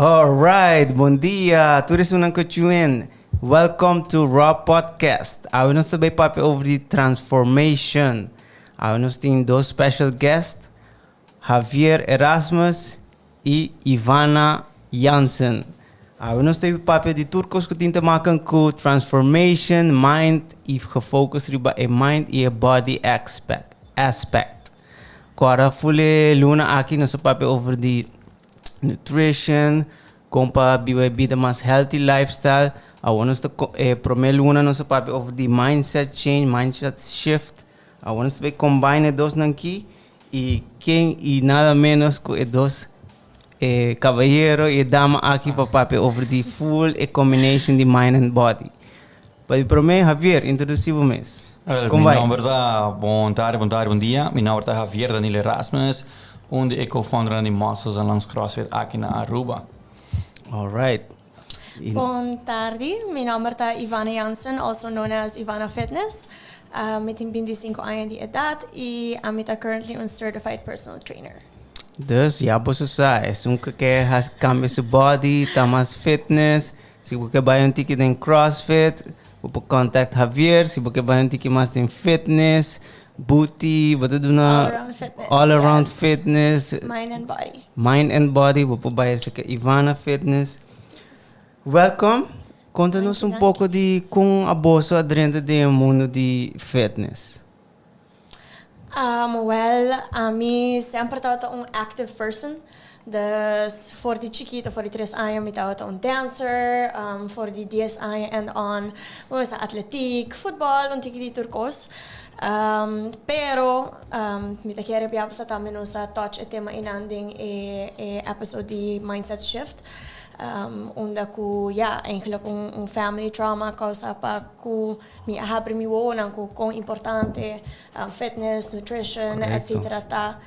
Alright, bom dia. Todos unang kutsuin. Welcome to Raw Podcast. Hoje nós também papo over the transformation. Hoje nós temos dois special guests, Javier Erasmus e Ivana Jansen. Hoje nós temos papo de turcos que tinta maken com transformation, mind e gefocust riba a mind e a body aspect. Agora fule luna aqui nós papo over the nutrition, compa vida mais healthy lifestyle. Nós primeiro luna nós papo over the mindset change, mindset shift. Nós também combine dois aqui e quem e nada menos que dois cavalheiro e dama aqui para papo over the full combination de mind and body. Para primeiro Javier, introduzir-vos mesmo. Como vai? Meu nome é bom dia. Meu nome é Javier Daniel Erasmus, onde eu co-founder de Masters and Lungs CrossFit aqui na Aruba. Alright. Bom tarde, meu nome é Ivana Jansen, also known as Ivana Fitness. Eu tenho 25 anos de idade e eu currently um certified personal trainer. Dus, ja, você sabe, quer cambiar seu body, tá mais fitness. Se você quer buy um ticket em CrossFit, você contact Javier. Se você quer buy um ticket mais em fitness, booty, all around fitness, mind and body, você pode buy Ivana Fitness. Welcome. Conta-nos pouco de como a bolsa dentro do mundo de fitness. Mim sempre estava active person. Dus voor die chiquito, voor die 3 anos, ik was een dancer. Voor die 10 anos and on, was atletiek, voetbal, en die turcos. Pero, met de keren bij ons também nos touch het tema inanding episode die mindset shift. Onde eigenlijk een family trauma causa pa ku mi ahabri mi wona ku con importante fitness, nutrition, etc. ta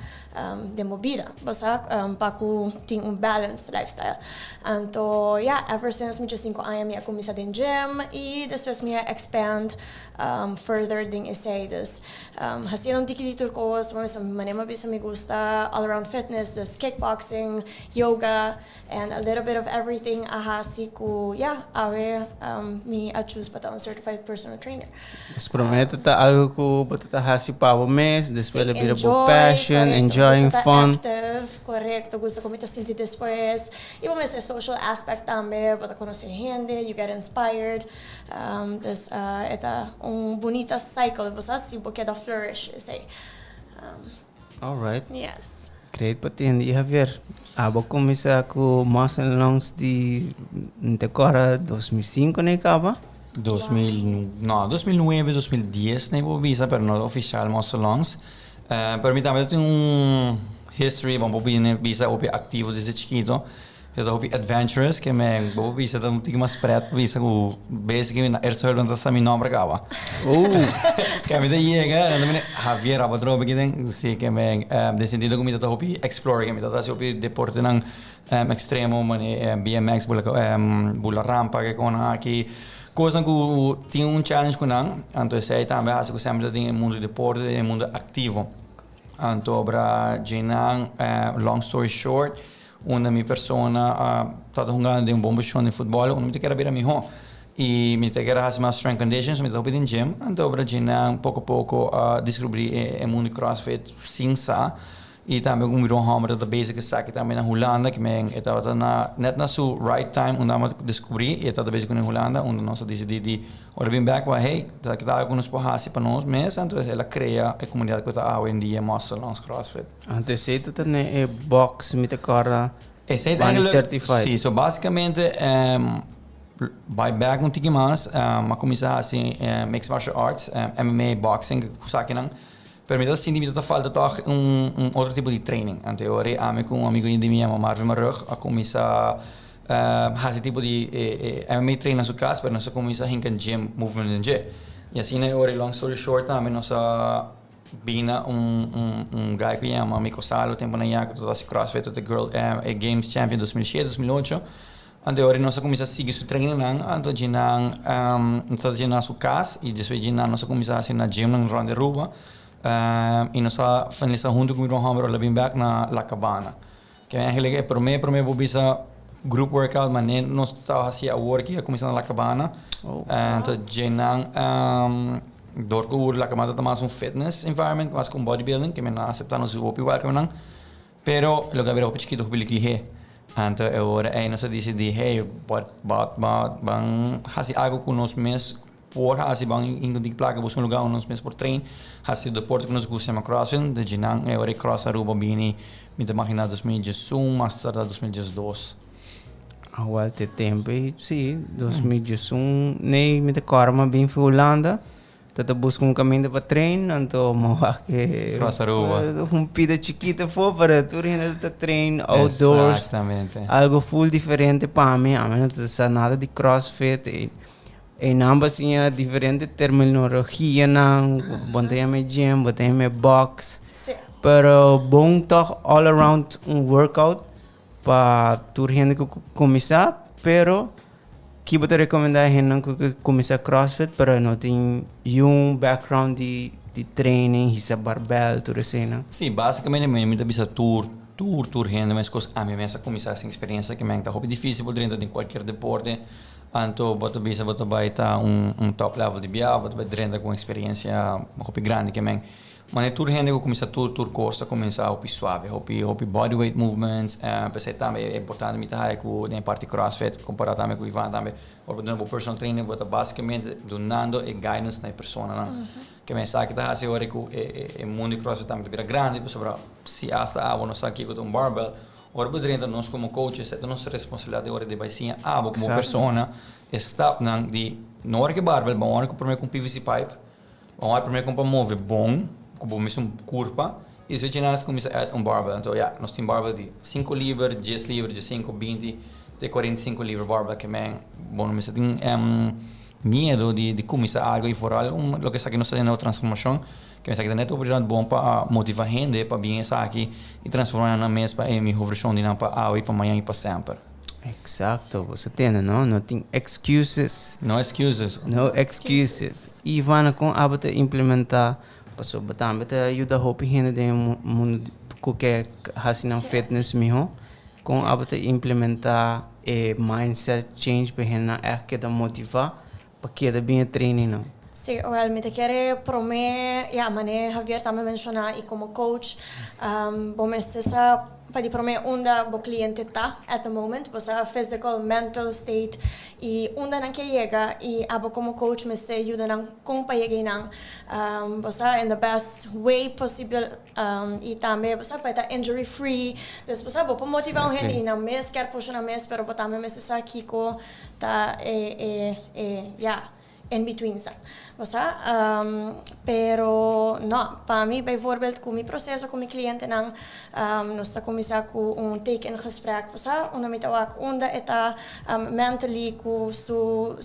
de movida. Basta pa ku ting un balanced lifestyle. Anto ever since mi 5 anos mi comecei din gym e después mi expand further din essay dus hasiram tiki turcos, manema bisa mi gusta all around fitness, dus kickboxing, yoga and a little bit of everything ahasi ku me I choose para un certified personal trainer. Dus prometo ta algo ku bata hasi pa o mês, después a bit of passion, enjoying fun. Active, correcto, gusto ko mita sentir después. E vamos esse social aspect também, para conhecer gente, you get inspired. Dus eta bonita cycle, você assim, porque da flourish, sei. Alright. Yes. Great patente, Javier. Abo começar com Masters and Lungs de agora 2005, né, acaba? 2009, 2010, nem vou bisa, pero no oficial Masters and Lungs. Pero mim também tem history, vamos bisa opi ativo desde chiquito. Eu opi adventurous, que me vou bisa um tique mais preto, bisa com basically na eerste hurdle dat mi nome acaba. Que me chega, também Javier abadro begin, sim que me decidido que me tá opi explore, que me tá opi deporte nang extremo, BMX, bula rampa que com aqui. Coisa que tinha challenge com nang, então sei também acho que sempre tem mundo de deporte, mundo ativo. Então para jinang long story short, uma minha persona estava jogando um bom show de futebol, me te queria ver a mim e me te queria fazer mais strength conditions, me estava em gym, então para jinang pouco a pouco descobri o mundo CrossFit sim sa. E também com o hammer da basic saque também na Holanda que me estava net na seu right time onde eu descobri e estava basic na Holanda onde nós decidimos ora vim backว่าhey tá que tá com nos porrasi para nós mesmo então ela cria a comunidade que está hoje em dia Masters and Lungs CrossFit. Então você tá né box mit a cara certified. Sim, so basicamente by back um tique mais a começar assim mixed martial arts, MMA, boxing, saque não. Per me dat zie ik dat falta toch een ander tipo de training. En teorie ame com amigo de minha Marvin Marrug a começar esse tipo de MMA treino na sua casa, para nós começar a hinken gym movement em gym. E assim né, long story short, também nós bina guy que chama Miko Salo, tempo na Iaco, que estava CrossFit, the Girl Games Champion 2007, 2008. Ande ora nós começamos a seguir seu treino não, então nós na sua casa e depois nós começamos a na gym na Ronda Ruba. E nós finalizamos junto com o Hammer lá bem back na La Cabana. Que é aquele que para mim vou bisa group workout, mas nem nós estava assim a work e começando na cabana. Então, jenang door ko la kamata tamas un fitness environment, mas com bodybuilding, que me na aceitar nos uopi welcome nang. Pero lo que era opo chiquito bilik lihe. Então, agora aí nós decidi, hey, bang hasi algo com nós mes por hasi bang ingodik placa buscar lugar nós mes por trein. Hasi deporte que nos gusta chama crossfit, de jenang agora cross aruba bini, me da máquina 2021, master 2012. Awal te tempo, sim, 2011, nem me te karma bem foi Holanda. Tata busca caminho para treino, então moa que Cross Aruba. Pida chiquita for para tu ainda treino outdoors. Exatamente. Algo full diferente para mim, a menos não sabe nada de CrossFit. Em ambas tinha diferente terminologia, não, botei me gym, botei me box. Pero bom toch all around workout para tu ainda começar, pero que você recomenda a gente que começar CrossFit para não ter background de training, hisa barbell, tudo assim, não? Sim, basicamente eu me bisa tour gente, mas coisa a mim mesmo começar essa experiência que me está hobby difícil dentro de qualquer deporte. Então, você bisa você vai estar top level de bial, você vai dentro com experiência hobby grande que me. Mas tour gente que começa tour costa começa a hobby suave, hobby bodyweight movements, pensei também é importante me tá com na parte CrossFit comparado também com o Ivan também, ou dando personal training, você basicamente dando e guidance na pessoa, não? Que me sabe que tá assim hora que o mundo CrossFit também vira grande, pessoal, se hasta a não sabe que com barbell, ora por dentro nós como coaches, é nossa responsabilidade hora de vai sim a como pessoa está na de na hora que barbell, bom hora que primeiro com PVC pipe, bom hora primeiro com mover bom como mesmo curva e se nós começa a barbell então nós temos barbell de 5 libras, 10 libras, de 5, 20, de 45 libras barbell que me bom mesmo tem medo de começar algo e fora o que sabe nós fazendo a transformação que me sabe que é oportunidade bom para motivar gente para bem essa aqui e transformar na mesma para minha versão de não para hoje para amanhã e para sempre. Exato, você tem, não? Não tem excuses. No excuses. No excuses. E van com a implementar paso batam beta ajuda hopi hina de mundo que hasina fitness miho com abata implementar mindset change para hina que da motivar para que da bem training não. Sim, realmente quero prometer, mané Javier também mencionar e como coach, bom essa para prometer onde o cliente está at the moment, posa physical, mental state e onde não quer chegar e abo como coach me se ajuda não como para chegar não, posa in the best way possible e também posa para estar injury free, dus posa para motivar o gente e não mês quer puxar na mês, pero também me se aqui co tá in between sa. Pero no, para mim, bijvoorbeeld, com o processo com o cliente nang nós está começar com take-in gesprek, onde me tawag, onde está mentally com su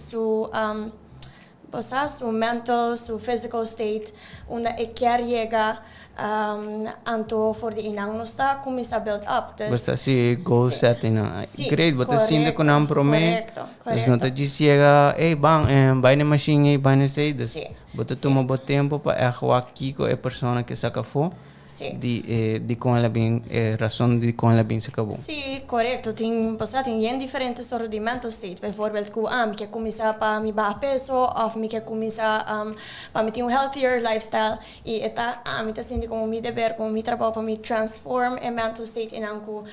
mental, su physical state, onde quer chegar anto for de inang nós está começar build up. Basta si goal setting na. Great, basta sinda ko nang prome. Correcto. Não te diz chega, vai na machine, vai na sei, basta toma bom tempo para aqui com a pessoa que saca fo. De com ela bem razão de com ela bem se acabou. Sim, correto. Tem diferentes sortes de mental state. Bijvoorbeeld, me quer começar para me baixar peso, ou me quer começar para me ter healthier lifestyle. E me tá sentindo como me dever, como me trabalho para me transform a mental state em algo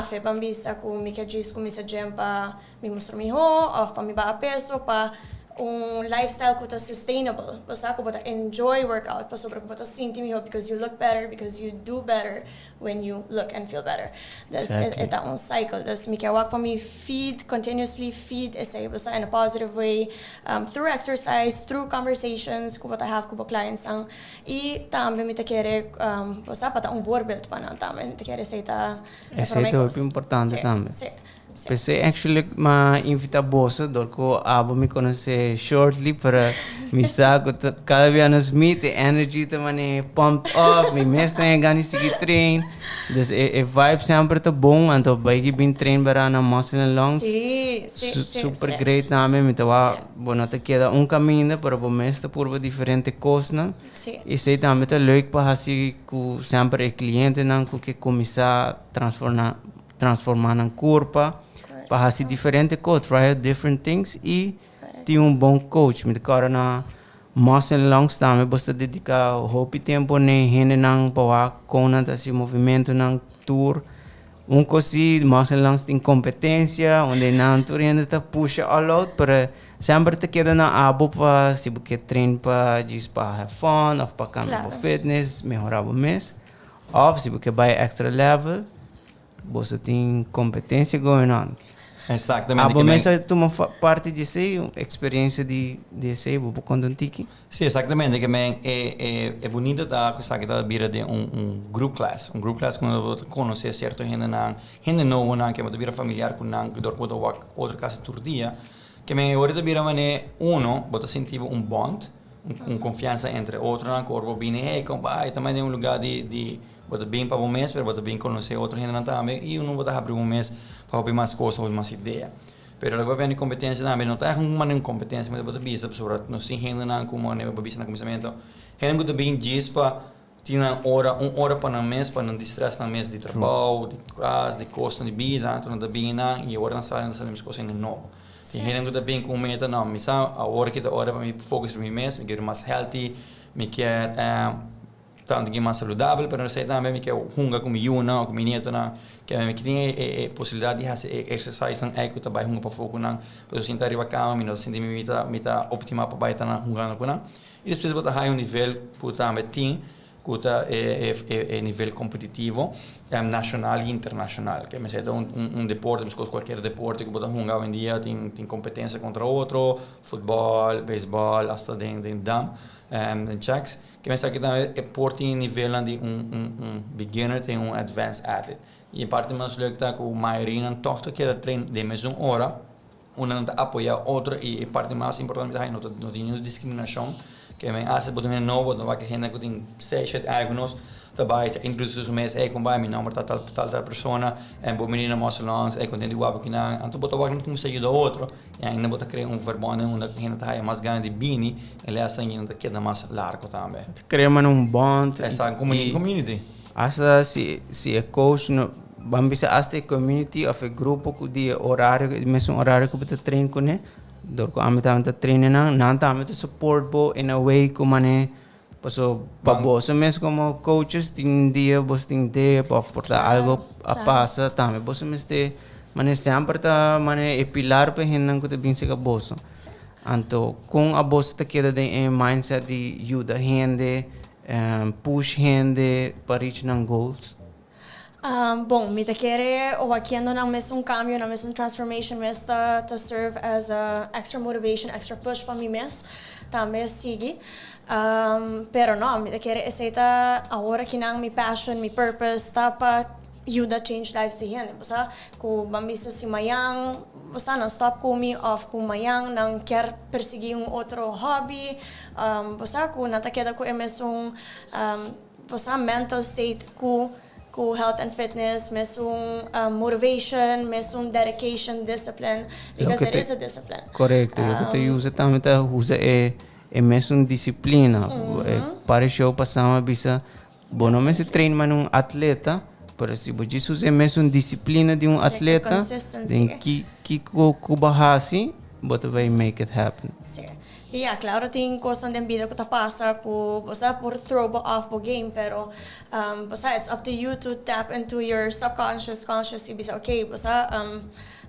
fe para me bisa, como me quer dizer, começar gym para me mostrar melhor, ou para me baixar peso, para lifestyle ko ta sustainable. Basta ko bata enjoy workout. Basta ko bata sinti mi ho because you look better, because you do better when you look and feel better. That's ita cycle. Das mi kaya wag pa mi continuously feed essay basta in a positive way through exercise, through conversations ko bata have ko ba clients ang tambe mi ta kere basta pata voorbeeld pa na tambe mi ta kere say ta esse é importante também. Pensei actually ma invita bosso dorco abo me conhece shortly para me saco cada vez nos meet energy também pumped up me mestre ganhar seguir trein dus vibe sempre tá bom então vai que bem trein para na muscle and lungs super great também me tava bueno te queda caminho para o mestre por diferente coisas e sei também tá leuk para assim que sempre cliente não que começar transformar na corpo para fazer diferente coisa, try different things e ter bom coach. Me decora na mais longs também, você dedicar hopi tempo nem rende não para com esse movimento não tour. Coisa mais longs tem competência, onde não tu rende tá puxa all out para sempre te queda na abo para se você treina para just para have fun, ou para cambiar fitness, melhorar o mês, ou se você vai extra level, você tem competência going on. Exatamente. Abo mês tu uma parte de ser experiência de ser, vou contar um tique. Sim, exatamente. Que é bonito tá que sabe que vira de group class, quando você conhece certo gente novo não que você vira familiar com não que dor pode outra casa todo dia. Que me ora vira mané você sentir bond, confiança entre outro não corpo bem hey compa, também é lugar de você bem para o mês, para você bem conhecer outro gente não também e você abrir mês para ouvir mais coisas, ouvir mais ideia. Pero agora vem competência também, não está uma competência, mas você bisa sobre não se rende não como né bisa no começamento. Gente que bem diz para tinha uma hora para o mês para não distrair no mês de trabalho, de casa, de custo de vida, então não bem não e agora não sabemos coisas novo. E gente que bem com meta não, me sabe a hora que da hora para me focar no mês, me quero mais healthy, me quer tanto que mais saudável, mas não sei também me quer hunga com miúna ou com minha na que me tem possibilidade de fazer exercise não é que também hunga para foco não, para eu sentar riba cama, me não sentir me tá optimal para baita na hunga com não. E depois botar high nível puta também tem kuta nível competitivo nacional e internacional que me sei deporte mas qualquer deporte que botar hunga hoje em dia tem competência contra outro futebol beisebol hasta den dam checks que me sei que também é porte em nível de beginner tem advanced athlete e parte mais leuk tá com a maioria não toca que é treino de mesma hora uma não apoia outra e parte mais importante é não tem discriminação que me hace botar novo não vai que gente que tem 6-7 anos trabalha introduzir o mês com vai me não mas tal pessoa bom menina mais longe contente igual que não então botar vai não se ajuda outro e ainda botar criar verbone onde gente tá mais grande bini ele é assim ainda queda mais largo também Criamos bond essa community asa se é coach no vamos bisa hasta community of a grupo de horário mesmo horário que você treina com né dor ko amit amit treine nan ta amit support bo in a way ko mane paso paboso mes como coaches tin dia bos tin de porta algo a passa também bos mes te mane sempre ta mane e pilar pe hinan ko te bin se ka boso anto com a boso te queda de mindset de ajuda gente push gente para reach nan goals. Bom, me te quer o aqui ando na mesmo cambio, na mesma transformation, mas to serve as a extra motivation, extra push para mim mes, também sigue. Pero não, me te quer aceita a hora que não me passion, me purpose, tá para ajuda change lives de gente, você com bambisa si mayang, você não stop comi off com mayang, não quer perseguir outro hobby, você com não tá queda com mesmo você mental state com health and fitness, mesmo motivation, mesmo dedication, discipline, because it is a discipline. Correcto. O que usa também usa é mesmo disciplina. Para show passamos bisa, bom não é se treino mas atleta, para se você usa mesmo disciplina de atleta, tem que bahasi, você vai make it happen. Yeah, claro, tem coisas na vida que tá passa com você por throw off the game, pero você it's up to you to tap into your subconscious, conscious e bisa okay, você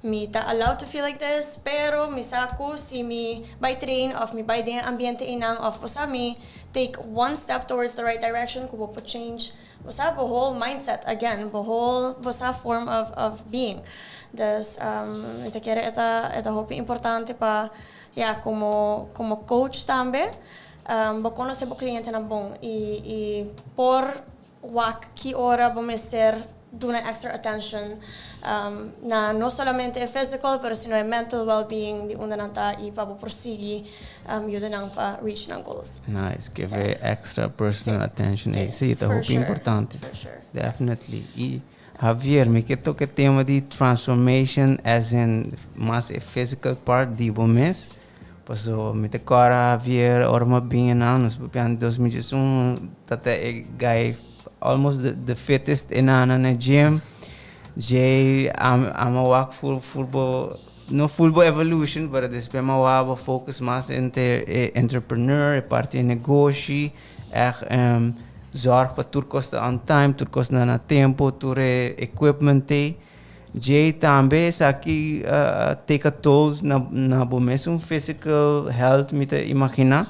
me tá allowed to feel like this, pero me saco si me by train of me by the ambiente inang of você me take one step towards the right direction ko po change você a whole mindset again, a whole você form of being. Das te quero eta hope importante para como coach também, vou conhecer o cliente na bom e por que hora vamos ter duna extra attention na não somente é physical, pero sino é mental well-being de onde nanta e para prosseguir ajuda nang para reach nang goals. Nice, give extra personal attention. Sim, это hope importante. Definitely. E Javier, me que toca tema de transformation as in mas a physical part de bom mês. Paso me te cara Javier orma bem anos, pian 2021 tata guy almost the fittest in na gym. Jay, I'm a walk no football evolution, but depois eu vou focus mais entre entrepreneur, parte de negócio, zorg para tudo custa on time, tudo custa na tempo, tudo equipment. Jay também aqui take a toll na mesmo physical health, me imagina.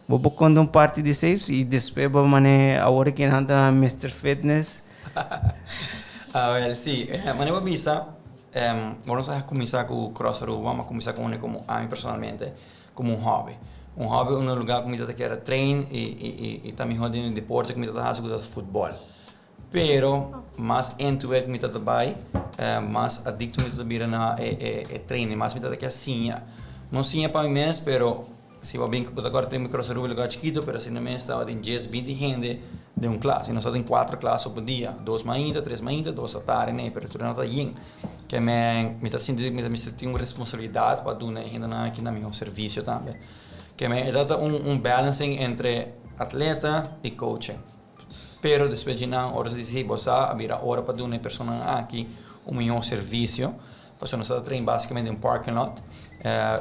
Vou quando parte de saves e depois vou mané agora que anda Mr. Fitness. Well, sì, ma ne bisa, volevo sapere cominciare con cross Aruba, ma cominciare come a me personalmente, come un hobby. Un hobby è un lugar come che era train e também hobby in deporte come da hace con football. Pero más into it come da bai, más adicto me da bira na e training, más me da que assim. Non sia para mim mesmo, pero se va bem que agora tem cross Aruba lugar chiquito, pero se não me estava em 10, 20 gente de un classe, nós temos 4 classes por dia, 2 manhã, 3 manhã, 2 à tarde, né, pero tudo não tá yin, que me tá sentindo me tenho responsabilidade para dar ainda aqui na meu serviço também, que me é dado balancing entre atleta e coaching, pero depois de não horas de se você abrir a hora para dar uma pessoa aqui meu serviço, porque nós estamos treinando basicamente em parking lot.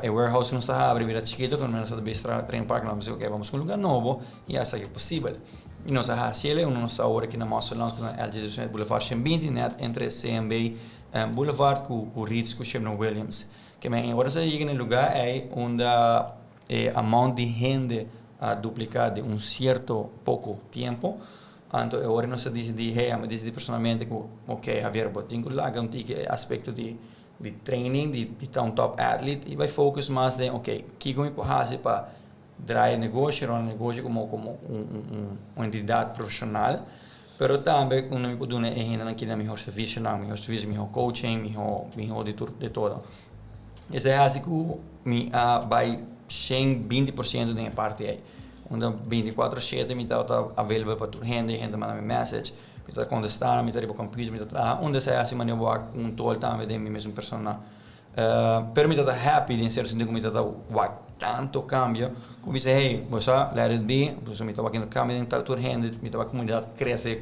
E warehouse não está abre vira chiquito, quando nós estamos treinando parking lot, nós vamos com um lugar novo e essa é possível. E nós hacemos nós agora aqui na Mossa Lounge na LG Boulevard Chembinti, net entre CMB Boulevard com Ritz com Sherman Williams. Que agora se chega no lugar é onde amount de gente a duplicar de certo pouco tempo. Então agora nós diz de me diz personalmente que ok, Javier, tenho lá um aspecto de training, de estar um top athlete e vai focar mais de ok, que como eu posso para drive negócio, um negócio como uma entidade profissional, pero também quando me pode ainda aqui na melhor serviço, melhor coaching, melhor de tudo. Esse é assim que me vai 20% da minha parte aí. Onde 24/7 me está available para toda gente manda me message, me está contestando, me está riba computer, me está trabalhando, onde se assim eu vou tool também de mim mesmo persona. Pero me está happy de ser sentido como me está tanto cambio, como dice, hey, você let it be, você me está aqui no cambio em tal toda gente, me está a comunidade cresce.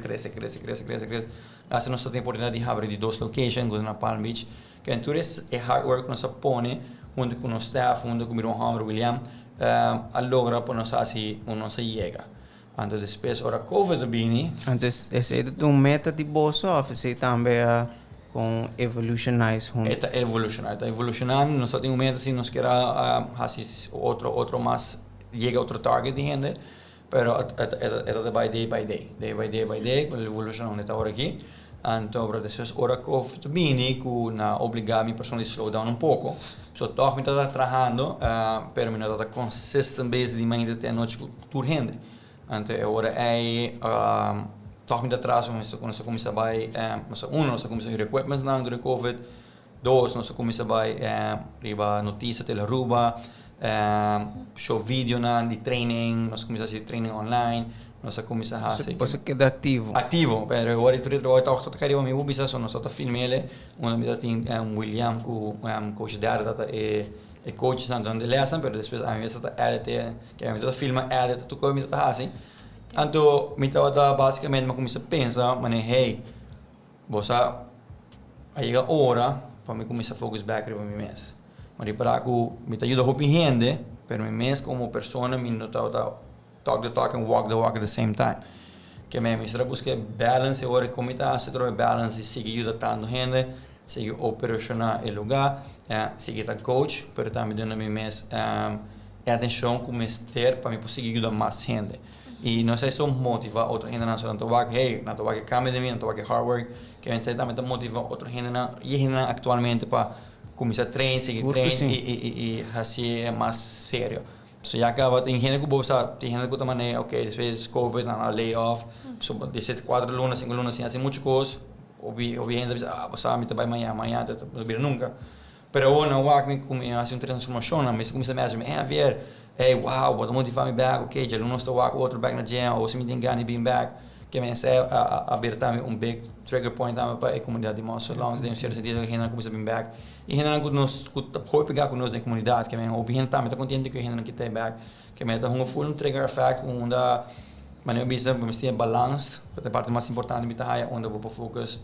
Assim nós temos a oportunidade de abrir de 2 locations, na Palm Beach, que então é hard work nós põe junto com o staff, junto com o meu Hammer William, a logra para nós assim, nós chega. Então depois ora COVID bini. Então esse é um meta de bolso, você também com evolutionize junto. Está evolucionando, nós temos um meta assim, nós queremos assim outro mais chega outro target de gente, pero é day by day, com a evolução nesta hora aqui. Então, depois ora COVID bini, que na obrigar a minha pessoa a slow down pouco. So toch me está trabalhando, pero me está consistent base de manhã até a noite por gente. Então agora é toch me atrás nós começamos a vai, nós começamos a equipments na durante COVID, 2 nós começamos a vai riba notícia tele Aruba, show vídeo na de training, nós começamos a fazer training online. Nós começamos a fazer. Você queda ativo. Ativo, pero agora eu trabalho toda a carreira meu bisa, nós estamos filmando, onde tem William com coach data e coach na onde ele está, pero depois a mim está edit, que a mim está filma edit, tu como está assim. Então, me estava basicamente mas começa a pensar, mas hey, você aí a hora para me começar a focus back para mim mesmo. Mas para que me ajuda a roubar gente, pero mim mesmo como pessoa me não está talk the talk and walk the walk at the same time. Que me mistura busca balance agora como está se troca balance e seguir ajudando gente, seguir operacionar o lugar, seguir a coach, pero também dando me mais atenção como ter para me conseguir ajudar mais gente. E não sei se motivar outra gente na sua tobac, hey, na tobac cambia de mim, na tobac hard work, que a gente também motiva outra gente na e gente atualmente para começar a treinar, seguir treino e assim é mais sério. So já acaba tem gente que bolsa, tem gente que também ok, depois COVID na layoff, so de 4 lunas, 5 lunas assim muitas coisas, ouvi gente diz você me vai amanhã não vir nunca. Pero ona walk como assim uma transformação, mas começa mesmo ver, hey wow, vou motivar me back, ok, já não estou walk outro back na gym, ou se me tem ganho being back, que me sei abertar big trigger point para a comunidade de Mossa Lounge, de certo sentido que gente começa being back. E gente que nos pode pegar com nós na comunidade, que me ouve gente também está contente que gente que está back, que me está full trigger effect, onde mas eu penso que me tem balance, que é a parte mais importante me tá onde eu vou focus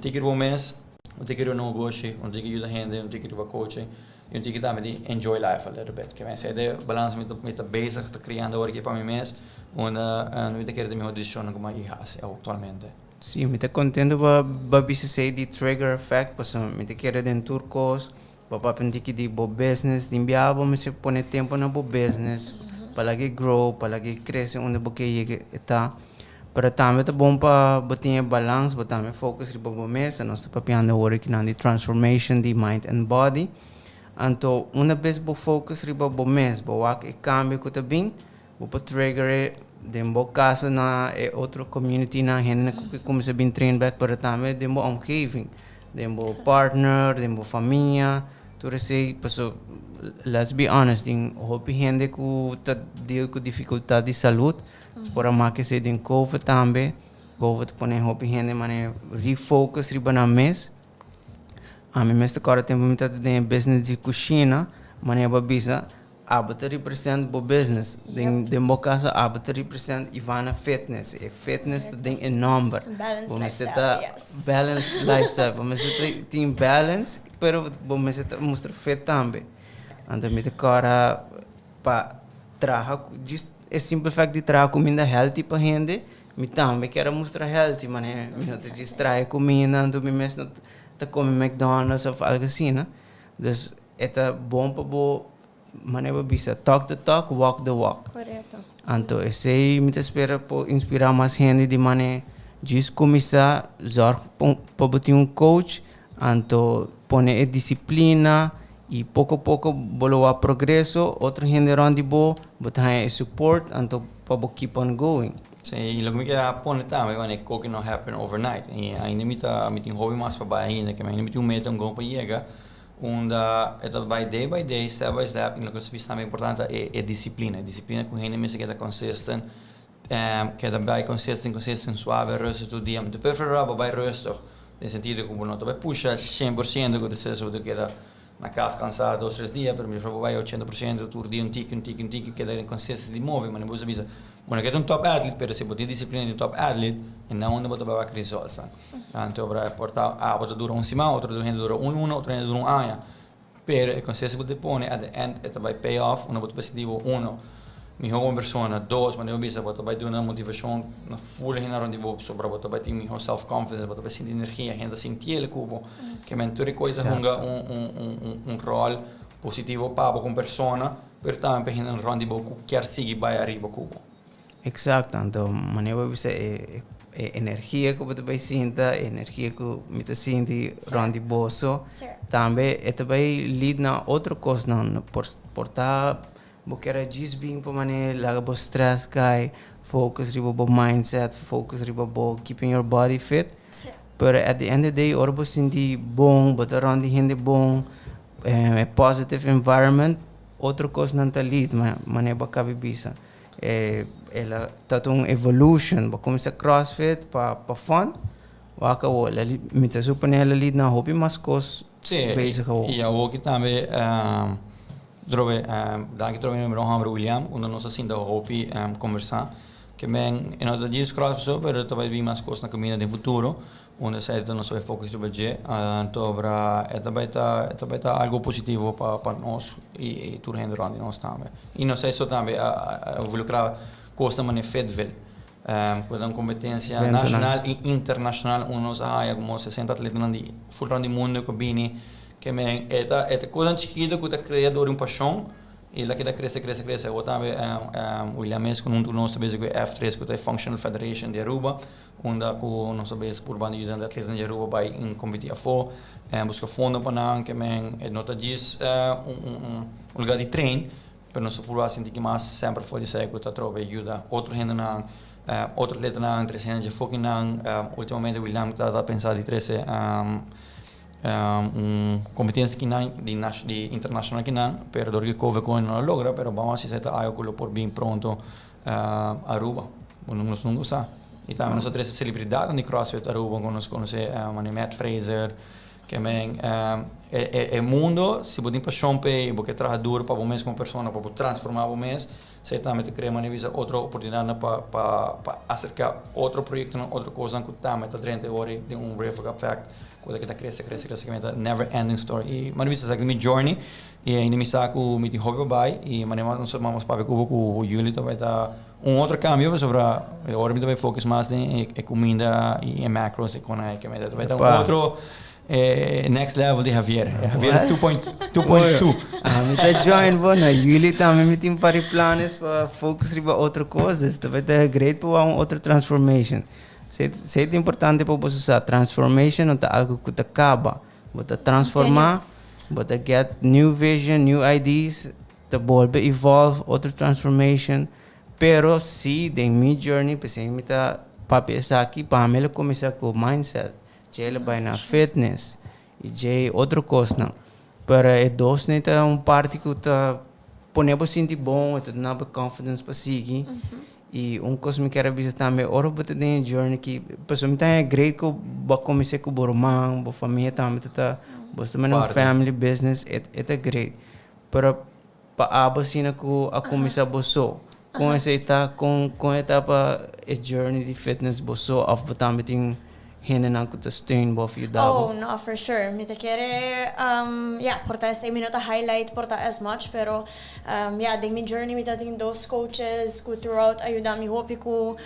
ticket por mês, não tem que ir no negócio, não tem que ajudar gente, não tem que ir para coaching, eu tenho que também enjoy life a little bit. Que vem ser de balance met bezig te criando agora que para mim mesmo, não tem que ir de minha decisão como eu faço atualmente. Sim, me está contente para bisa say the trigger effect, porque me está querendo dentro turcos, para pentir que de bo business, de enviar me se pone tempo na bo business, para que grow, para que cresça onde porque está. Para também é bom para botar balance, para também focus riba bo mês, nós papiando work na the transformation the mind and body. Então, uma vez bo focus riba bo mês, bo wak e cambio que tá bem, bo trigger dembo caso na outro community na gente que começa a bem train back para também dembo omgeving, dembo partner, dembo família, tudo isso, pessoal, let's be honest, tem hope gente que tá deal com dificuldade de saúde, para mais que se tem COVID também, COVID põe hope gente mane refocus riba na mês. A mim mesmo agora tem muito de business de cozinha, mane babisa abata represent bo business. Den mo caso abata represent Ivana Fitness. E fitness tem em number. Balanced lifestyle, yes. Balanced lifestyle. Vamos tem balance, pero vamos mostrar fit também. Então me agora para trabalhar, just é simples fact de trabalhar comida healthy para gente, me também quero mostrar healthy, mane. Me não te distrai comida, então me mesmo tá come McDonald's ou algo assim, né? Dus é bom para bo maneira bisa talk the talk, walk the walk. Correto. Então, esse aí me espera por inspirar mais gente de maneira de começar zorg para botar coach, então pôr a disciplina e pouco a pouco boloar progresso, outra gente onde botar support, então para keep on going. Sim, lo que me queda poner também, mas que não happen overnight. E ainda me tem hobby mais para ainda, que ainda me tem meta para chegar. Und by day, step by step, en lo que es también importante es disciplina. Disciplina con gente que queda consistent, queda by consistent, suave, rustig todo día. De preferir by rustig, en sentido como no te puxa 100%, que te eso de queda na casa cansado 2-3 días, pero me preferir by 80%, todo día un tic, queda consistent di muove, ma ne puoi sapere. Bueno, que es un top athlete, pero si vos tienes disciplina de top athlete, en la onda vos te vas a crecer. Entonces, vos dura un semana, otro dura otro dura un año. Pero el consenso que te pone, at the end, te va a pay off, uno vos te positivo, uno, mejor persona, dos, mas eu bisa, vos te va a dar una motivación, una full generación de vos, sobre vos te va a tener mejor self-confidence, vos te va a sentir energía, gente sentir el cubo, que mentor coisa junga un rol positivo para con persona, pero también para gente un rol de vos que quer seguir para arriba cubo. Exacto, então maneira bisa energia que você vai sentir, energia que você sente rond bolso, também é também lead na outra coisa não, por tá, porque era diz bem para maneira lá o stress cai, focus riba bo mindset, focus riba bo keeping your body fit, pero at the end of the day, ora você sente bom, botar rond gente bom, é positive environment, outra coisa não tá lead, maneira bacana bisa. Ela tá uma evolution, ba começa CrossFit para fun, waka wala me tá supone ela ali na hobby mas cos bezig hou. E eu aqui também danke trove número Hamro William, onde nós assim da hobby conversar, que bem, e nós diz CrossFit so, pero também vi mais coisas na caminho de futuro, onde sai então nós vai focar sobre je, então para também tá algo positivo para nós e tudo rende onde nós também. E não sei só também involucrar coisa mas fedvel. Por uma competência nacional e internacional, nós há como 60 atletas de full round do mundo que bem que bem é coisa chiquita que tá criando uma paixão e lá que tá cresce. Eu também William Mes com nós também com F3 que é Functional Federation de Aruba, onde com nós também por banda de atletas de Aruba vai em competir for, busca fundo para não que bem nota diz lugar de treino, para nós por assim que mais sempre foi de ser que tá trove ajuda outro gente na outro atleta na entre já foca na ultimamente William está pensando de trazer competência que não de internacional que não, pero do que cover com não logra, pero vamos a hacer algo por bem pronto Aruba, nós não gostamos. E também nós outras celebridades de CrossFit Aruba, nós conhecemos Matt Fraser, que bem é mundo, se você tem paixão porque trabalha duro para você como pessoa, para transformar você, você também te cria outra oportunidade para acercar outro projeto, outra coisa que também está dentro de um ripple effect coisa que tá crescendo, que é never ending story. E mas bisa sa mi journey e ainda me saco mi hobby bai e manema não só vamos para com o Yuli também tá outro cambio sobre agora me também fokus mais em comida e macros e com que me também tá outro next level de Javier. Javier 2.2. Me tá join bona. Yuli também me tem para planos para focus riba outra coisas. Também tá great para outra transformation. Se é importante para você usar transformation não tá algo que acaba. Você transformar, você get new vision, new ideas, te volve evolve outra transformation. Pero se de mi journey, pensei me tá papi aqui para me começar com mindset. Ele vai na fitness e já outra coisa não. Para é dois nem tá parte que tá ponendo sentir bom, tá dando confidence para seguir. E coisa me quero visitar também, ora você tem journey que pessoal me tá é great que eu comecei com o bormão, a família também tá, você também é family business, é great. Para aba sina ko a começar boso. Com essa etapa a journey de fitness boso of batamiting hinanang ko ta steun bof you Oh, no, for sure. Me te quiere, porta ese minuto highlight, porta as much, pero, ding mi journey, me te ting dos coaches, ku throughout, ayuda mi hopi ko,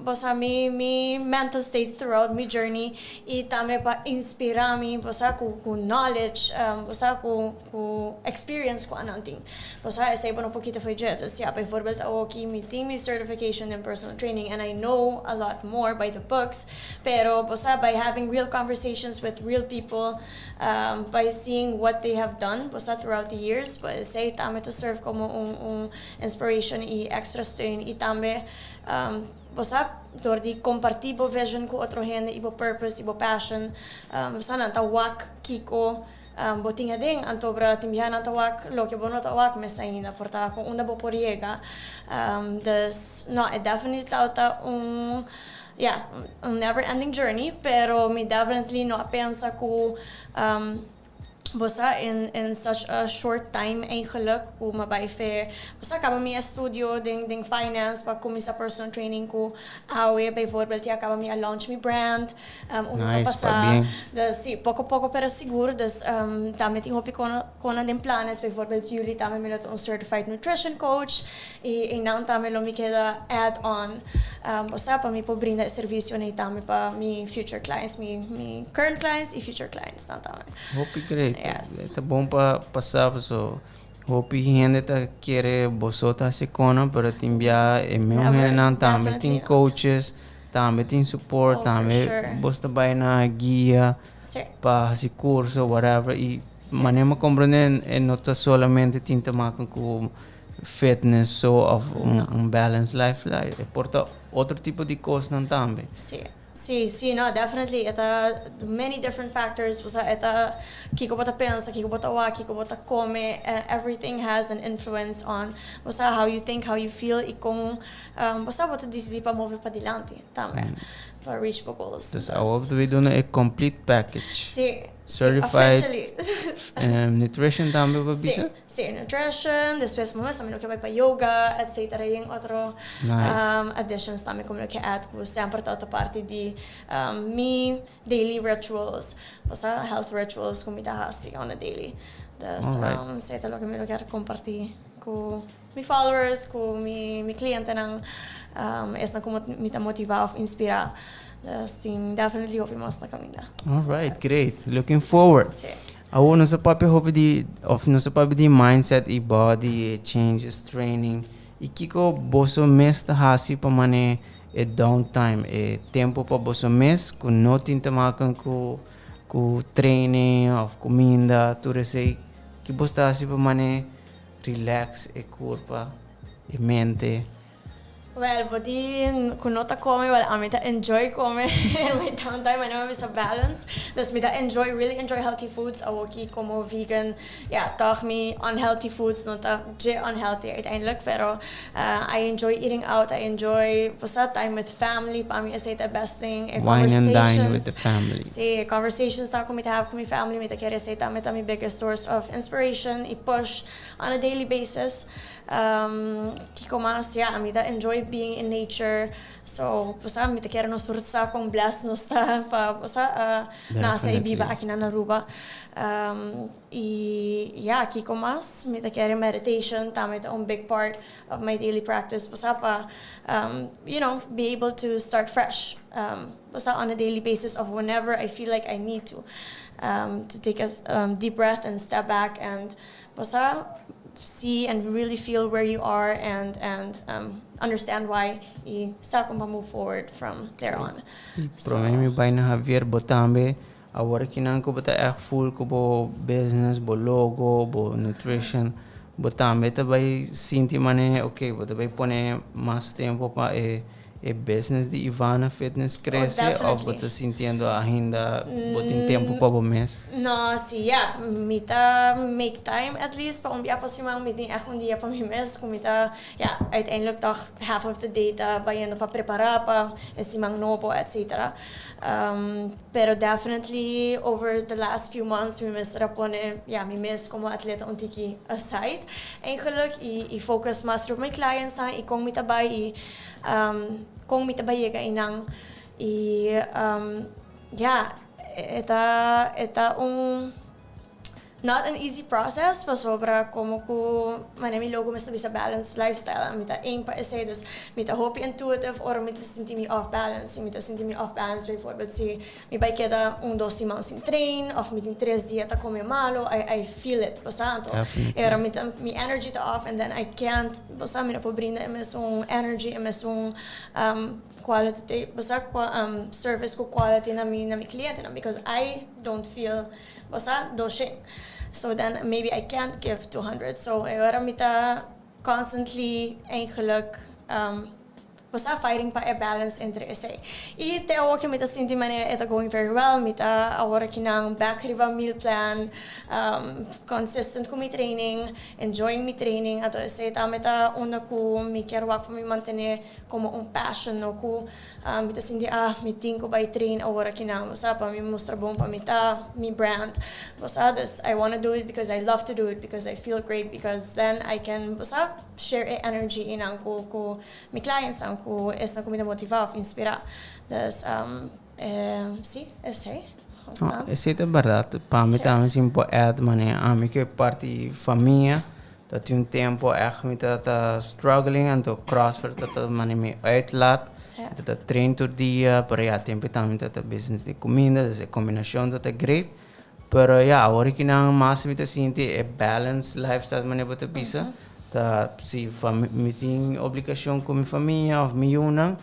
bosa mi mental state throughout mi journey, y tame pa inspira mi, bosa ku knowledge, bosa ku experience ko ananting. Bosa, ese iba no poquito foi jetos, by voorbeeld awoki, mi ting mi certification in personal training, and I know a lot more by the books, pero bosa, by having real conversations with real people, by seeing what they have done bosa, throughout the years, but say tame to serve como inspiration e extra steun e tame bosa, door die compartible vision ko otro gente, ibo purpose, ibo passion, bosa nanta wak kiko botinga ding antobra timbihan antawak lo que bono tawak mesaina porta ko unda bo poriega dus no it definitely tauta a never-ending journey, pero me definitely no pensa ko bosa in such a short time eigenlijk ko mabaife bosa acaba mi studio ding finance pa kumi sa personal training ko awe bijvoorbeeld acaba mi launch mi brand nice, dus sí, poco pero seguro dus tame ting hopi kona din planes bijvoorbeeld Julie tame mi un certified nutrition coach e não tame lo mi queda add on bosa pa mi po brinda servicio na tame pa mi future clients mi current clients e future clients na tame hope great. Yes. Está bom para passar, so hope gente tá querer bosota se cona para te enviar e mesmo gente também tem coaches, também tem support, também bosta vai na guia para esse curso, whatever e maneira compreender não tá solamente tinta marca com fitness so of balanced life, porta outro tipo de coisa também. Sí, no, definitely. Ita many different factors. Basta ita kiko bata pensa, kiko bata wa, kiko bata come. Everything has an influence on basta how you think, how you feel. Ikong basta bata decidi pa move pa dilante. Tama. Pa reach po goals. Dus awag we doen a complete package. Sí. Certified nutrition também ba bisa? Sí, nutrition, después mo sa mino que vai pa yoga, etc. Yung otro additions tami como lo que add ko sempre tauta parte di me daily rituals, basta health rituals kumita hasi on a daily. Das sa ito lo que mino quero compartir ko mi followers, ko mi cliente nang es na como mita motivar of inspirar. Definitely hope mas na kami na. All right, great. Looking forward. Awo no sa papi hope no sa papi di mindset e body changes training. Ikiko boso mes ta hasi pa mane e downtime e tempo pa boso mes ku no tinta makan ku training of comida turesei ki bosta hasi pa mane relax e curpa e mente. Well, body kunota come, well, amita enjoy come in my downtime. I know it's a balance. Dus me really enjoy healthy foods. Awoki como vegan. Ja, toch me unhealthy foods, not unhealthy uiteindelijk. Pero I enjoy eating out. I enjoy time with family. Para mí is the best thing. Wine and dine with the family. See, conversations na kung have with my family. Me kaya say tamita my biggest source of inspiration. I push on a daily basis. Kiko mas, amita enjoy like being in nature. So, posa mi te kera no sursa kung bless no sta pa posa nasa ibiba akin na Aruba. Yeah, kiko mas mi te kera meditation tama ito a big part of my daily practice. Posa pa you know, be able to start fresh. Posa on a daily basis of whenever I feel like I need to take a deep breath and step back and posa see and really feel where you are and understand why sa kung move forward from there on. Problemi bai na Javier botambe agora kinan ko bota full ko bo business bo logo bo nutrition botambe ta bai sinti mane okay bota bai pone mais tempo pa business de Ivana Fitness cresce ou bota sintiendo ainda botin tempo pa bo mês? No, sí, yeah. Mita make time at least pa umbi ako si mang meeting ako hindi pa mi mes kung mita yeah, uiteindelijk toch half of the data ba yan pa prepara pa si mang no po etc. Pero definitely over the last few months mi mes rapone yeah, mi mes como atleta untiki aside. Eigenlijk i-focus mas op my clients sa ikong mita ba kung mitabay ka inang yeah, eta not an easy process, pa sobra como ko manami logo mas nabi sa balanced lifestyle. Mita aim pa essay dus mita hope intuitive or mita sinti mi off balance before but si mi bay queda 1-2 simang sin train of meeting 3 dias ta come malo I feel it pasanto era mita mi energy ta off and then I can't basta mi na po brinda emesong energy emesong quality basta service ko quality na mi kliyente na because I don't feel basta doshing. So then maybe I can't give 200. So agora mita constantly eigenlijk basta fighting pa balance entre essay. I te awa que mita sinti mane eta going very well. Mita agora kinang back riba meal plan, consistent ko mi training, enjoying mi training. Ato essay ta mita una ko mi kerwak pa mi mantene como un passion no ko mita sinti meeting ko by train agora kinang basta pa mi mostra bom pa mita mi brand. Basta this I want to do it because I love to do it because I feel great because then I can basta share energy inang ko mi clients ang ko essa comida motivar, inspirar. Dus, sim, essay. Essay é barato. Para mim também sim pode mané. A mim que parte família, tá tem tempo me tá struggling então CrossFit tá mané me uitlaat. Tá trein todo dia para já tempo também tá business de comida, essa combinação tá great. Pero ja, agora que não mais me tá sente balance lifestyle mané bota pisa. Ta si mi ting obligação com minha família ou minha unang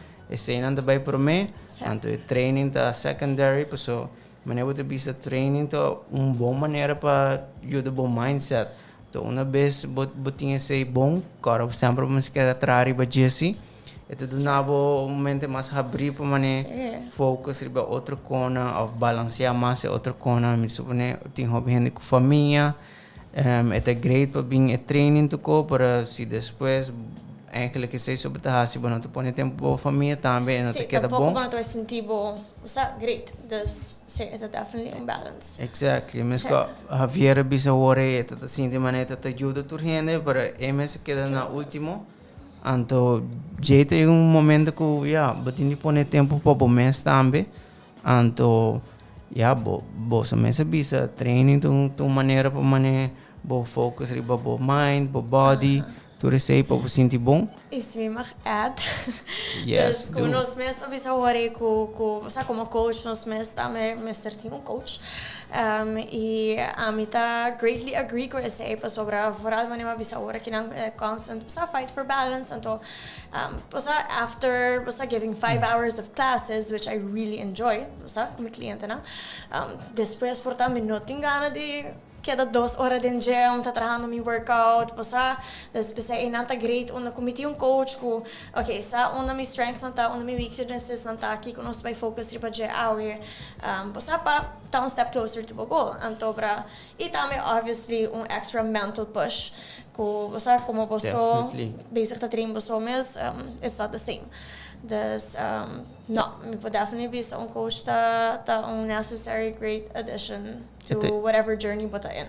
ainda vai para mim anto training ta secondary so maneira de bisa training ta boa maneira para ajudar bom mindset to uma vez botinha sei bom cara sempre vamos querer trazer para Jesse então do nabo momento mais abrir para mané focus riba outra cona of balancear mais outra cona me supone tem hobby com família é great para vir training tuko para se depois eigenlijk sei sobre tá se bom tu põe tempo para família também não te queda bom não te sentir bom usa great dus é definitely um balance exactly mas que Javier bisa ore é tá sente maneira tá ajuda tu rende para MS queda na último então jeito é momento que já batini põe tempo para o mês também então ja, bo sa mesa bisa training tu maneira pa mané bo focus riba bo mind, bo body, tu resei pa sinti bom. Isso me mag add. Yes, dus nos mes bisa hore sa como coach nos mes tame Mr. Team coach. E a mita greatly agree ko esse pa sobra vooral wanneer ma bisa hore kinang constant sa fight for balance anto after giving 5 hours of classes which I really enjoy como cliente na después por também não tem gana de cada 2 horas de gym, tá trabajando mi workout, después é nanta great, una committee coach ko, okay, sa una mi strengths nanta, una mi weaknesses nanta, aqui ko nos vai focus riba je hour, pa tá step closer to the goal, anto bra, e também obviously extra mental push, ko como boso, basic ta train boso mes, it's not the same. Dus, no, me pode definitely be sa coach ta necessary great addition to whatever journey bota in.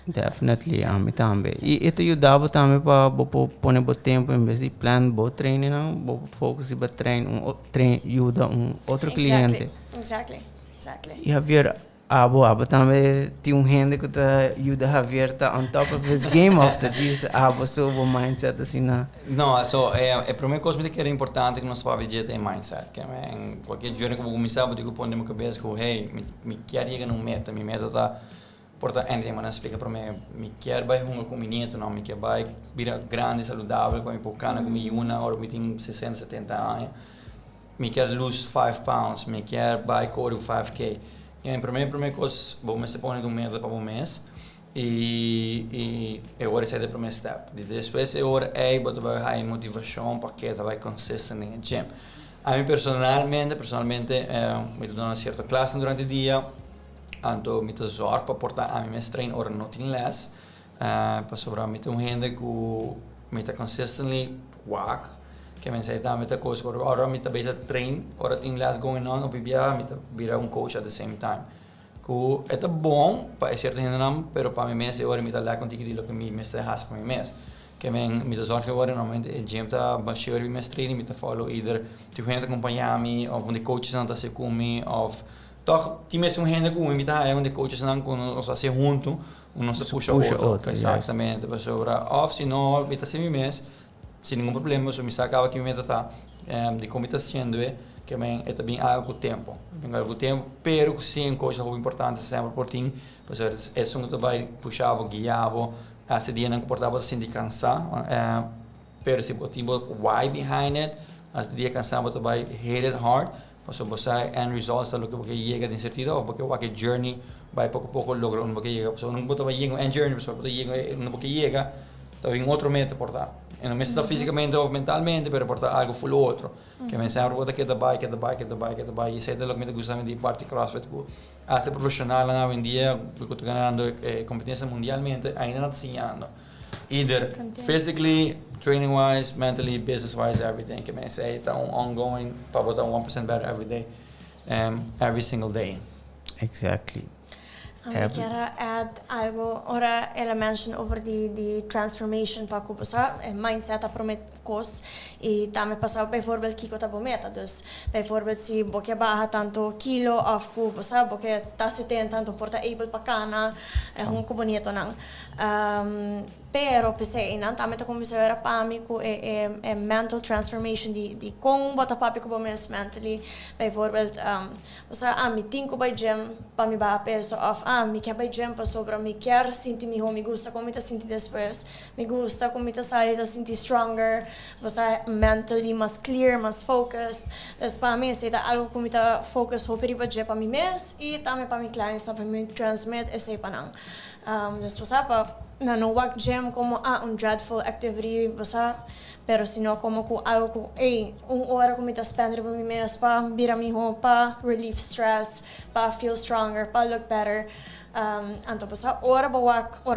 Definitely, ami também. E isso ajudava também para pôr o tempo em vez de plan, bom treino, não, bom focus para treino, ajuda outro cliente. Exactly. E Javier, abo também tem gente que ajuda Javier tá on top of his game of the diz, sobre o mindset assim na. Não, é para mim coisa que era importante que nós para ver é mindset, que é qualquer dia que eu vou começar, eu digo pôr na minha cabeça que hey, me quer chegar num meta, minha meta tá porta André, mas explica para mim, me quer vai um combinante, não, me quer vai virar grande, saudável, com poucana, com uma hora, me tem 60, 70 anos, me quer lose 5 pounds, me quer vai correr 5K. E para mim coisa, vou me pôr num meta para um mês e agora esse é o primeiro step. Depois agora vai a motivação para que vai consistent no gym. A mim personalmente, me dou uma certa classe durante o dia. Então, me zorg para portar a minha treino ora não tem less. Para sobrar me tem gente que me tá consistently walk, que me sai da me tá coisa ora me tá base train, ora tem less going on, ou bibia me tá vira coach at the same time. Que é bom para certa gente não, pero para mim mesmo ora me tá lá contigo de lo que me está has para mim mesmo. Que me tá zorg agora normalmente o gym tá baixo me treino, me tá follow either tu gente acompanhar me ou onde coaches não tá se comigo ou toch tinha mesmo gente com me tá onde coaches não com nós assim junto não se puxa outro exatamente para sobre off se não me tá sem mês sem nenhum problema só me sacava que me tá de como está sendo que também é também algo tempo pero que sim coisa muito importante sempre por ti para é só que vai puxar guiava esse dia não comportava assim de cansar pero se botar why behind it esse dia cansava vai hit it hard. Paso você end results da lo que você chega de sentido ou porque o journey vai pouco a pouco logra onde você chega. Paso não botar vai chegar end journey, paso você chega onde você chega, tá em outro meta portar. E não está fisicamente ou mentalmente, pero portar algo full outro. Que me sempre botar que da bike, e isso é do que me gusta de parte CrossFit. Até profissional na hoje em dia, eu estou ganhando competência mundialmente, ainda não ensinando. Either physically, training wise, mentally, business wise, everything. Can I say it's ongoing, about 1% better every day, every single day. Exactly. Jag vill add algo, ora ela mention over the transformation pa ko sa mindset apromet kos e tame passar bijvoorbeeld kiko ta bometa dus bijvoorbeeld si boke baha tanto kilo of ko sa boke tasiten tanto porta able pakana hon ko bonito nang pero pese inan tame ta komisera pami ko mental transformation di kung bota papi ko bomes mentally bijvoorbeeld sa mi tinko by gym pami ba peso of mi quer by gym pa sobra mi quer sentir mi home mi gusta como ta sentir después mi gusta como ta sair ta sentir stronger você mentally mais clear, mais focused. Dus para mim, é algo que me tá focus ho para budget para mim mesmo e também para meus clientes, para me transmit esse panang. Dus você não work gym como dreadful activity, você, pero sino como com algo que hora que me tá spender para mim mesmo, para virar mi home, para relieve stress, para feel stronger, para look better. Então, ora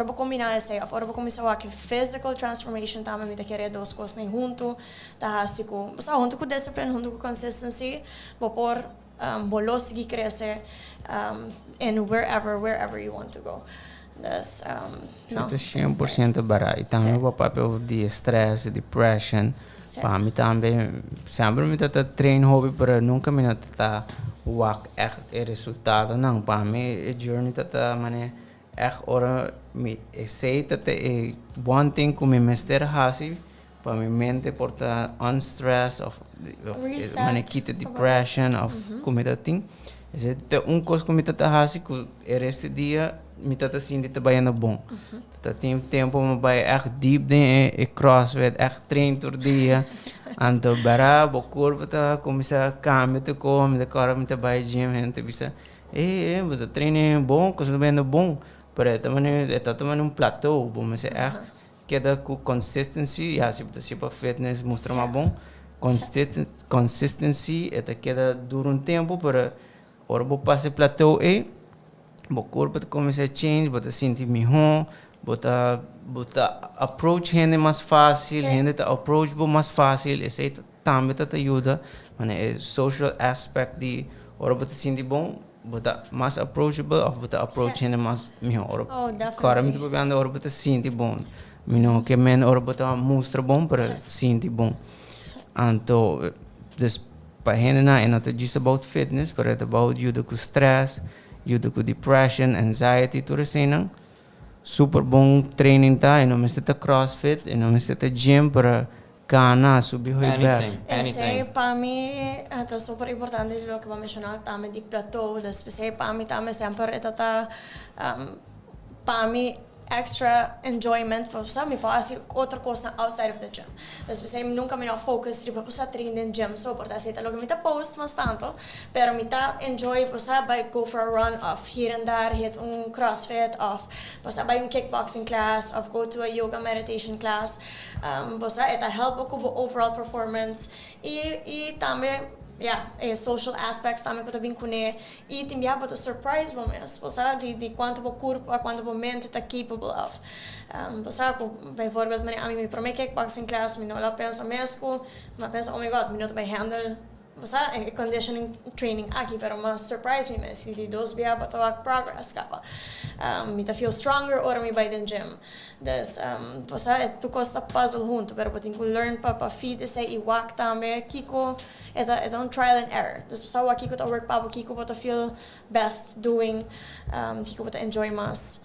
vou combinar esse, ora vou começar a physical transformation também me querer duas coisas nem junto, tá assim com, junto com discipline, junto com consistency, vou por vou seguir crescer in wherever you want to go. Das não. 100% barato. E também o papel de stress, depression, para mim também sempre me tá treino hobby para nunca me tá work echt resultaten não para mim a journey tata mane echt ora me sei tata one thing como mester hasi para mim mente porta unstress of mane quita depression of como tá thing esse coisa como tata hasi que este dia me tata sinto trabalhando bom tata tempo me vai echt deep de CrossFit echt trein todo dia. Anto bara bokur bata komisa kami to ko me kara me bai gym gente bisa bata treine bom coisa bem bom para também um plateau bom mas queda com consistency ya se para fitness mostra mais bom consistency queda dura tempo para ora bo passe plateau bokur bata komisa change bata sentir melhor bota approach gente mais fácil, gente tá approachable mais fácil, esse também tá ajuda, mano, é social aspect de ora bota sentir bom, bota mais approachable of bota approach ainda mais melhor. Oh, definitely. Cara, me tô bebendo hora bota sinti bom. Mino que men hora bota mostra bom para sinti bom. Anto dus para henna é not just about fitness, but it's about you com stress, you com depression, anxiety, tudo assim. Super bom training tá, e não me está CrossFit, e não me está gym para ganhar, subir o Anything. Esse para mim é super importante o que vamos mencionar também de plateau, especialmente para mim também sempre é para mim extra enjoyment para você me passa outra coisa outside of the gym. Especialmente nunca me não focus tipo para treinar no gym só por isso logo me tá post mas tanto, pero me tá enjoy para by go for a run off here and there, hit CrossFit off, para by kickboxing class, of go to a yoga meditation class, para это help com overall performance e também social aspects também que eu também conheço e também há para surprise moments, você de quanto o corpo, quanto o mente está capable of. Você, por exemplo, a mim me promete kickboxing class, me não lá pensa mesmo, mas pensa oh my god, me não vai handle. Você conditioning training aqui, pero mas surprise me mesmo, de dois dias para tomar progress capa. Me tá feel stronger ora me vai den gym. Dus você tu costa puzzle junto, pero para tenho learn para feed esse e walk também, kiko é um trial and error. Dus você o kiko tá work para kiko para feel best doing, kiko para enjoy mais.